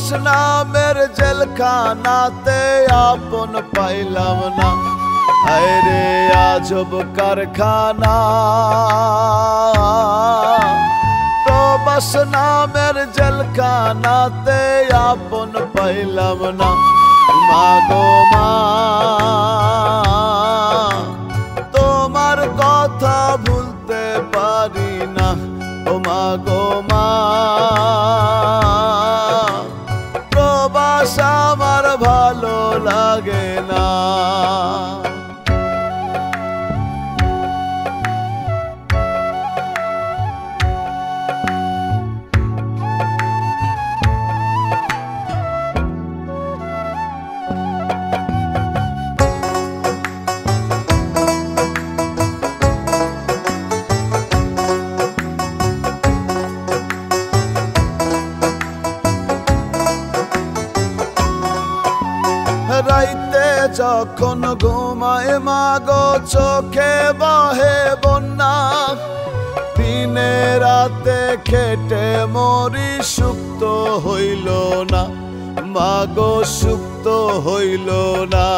প্রবাস নামের জেলখানাতে আপন পাইলাম না। হায় রে আজব কারখানা, প্রবাস নামের জেলখানাতে আপন পাইলাম না। মা গো মা, তোমার কথা ভুলতে পারি না। ও মা গো মা, প্রবাস আমার ভালো লাগে না। রাইতে যখন ঘুমায় মাগো চোখে বহে বন্যা, দিনে রাতে খেটে মরি সুক্ত হইল না। মাগো সুক্ত হইল না।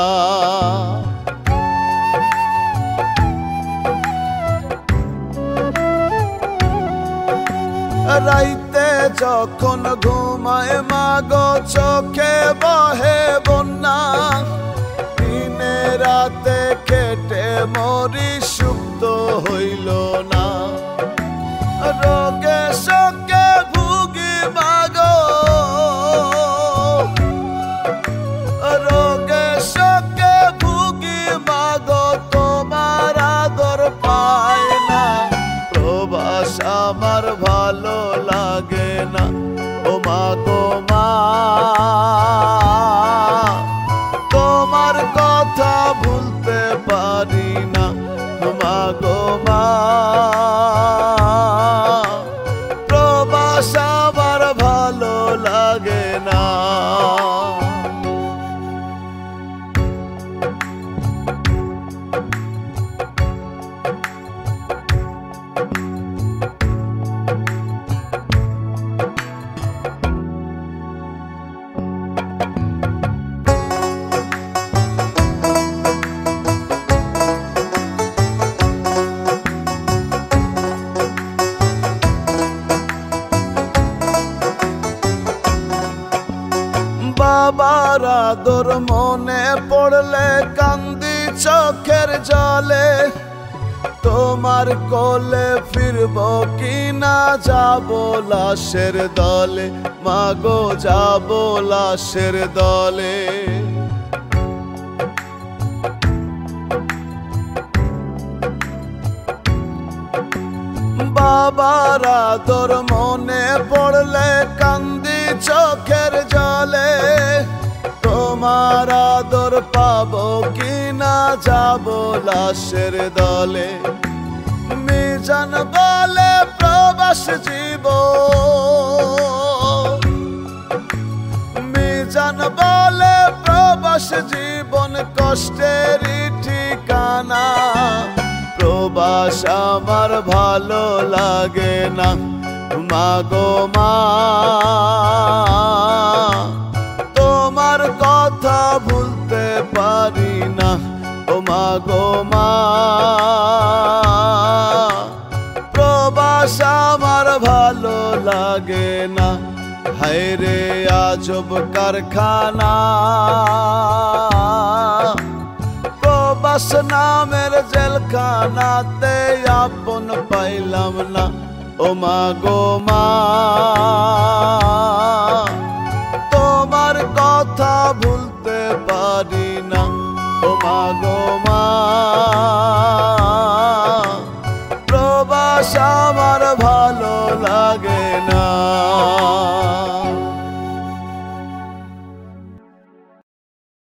রাইতে যখন ঘুমায় মাগো চোখে বহে বন্যা, দিনে রাতে কেটে মরি সুক্ত হইল না। রোগে শোকে ভুগি মাগো, রোগে শোকে ভুগি মাগো, তোমার আদর পাই না। প্রবাস আমার ভালো লাগে না। ও মা গো মা, তোমার কথা ভুলতে পারি না। মা গো মা, প্রবাস আমার ভালো লাগে না। বাবার আদর মনে পড়লে কান্দি চোখের জলে। তোমার কোলে ফিরব কি না, যাব লাশের দলে। মাগো যাব লাশের দলে। বাবার আদর মনে পড়লে কান্দি চোখের জলে। তোমার আদর পাবো কি না, যাব লাশের দলে। মিজান বলে প্রবাস জীবন, মিজান বলে প্রবাস জীবন কষ্টেরই ঠিকানা। প্রবাস আমার ভালো লাগে না। মা গো মা, তোমার কথা ভুলতে পারি না। ও মা গো মা, প্রবাস আমার ভালো লাগে না। হায় রে আজব কারখানা, প্রবাস নামের জেলখানাতে আপন পাইলাম না। ও মা গো মা, তোমার কথা ভুলতে পারি না। ও মা গো মা।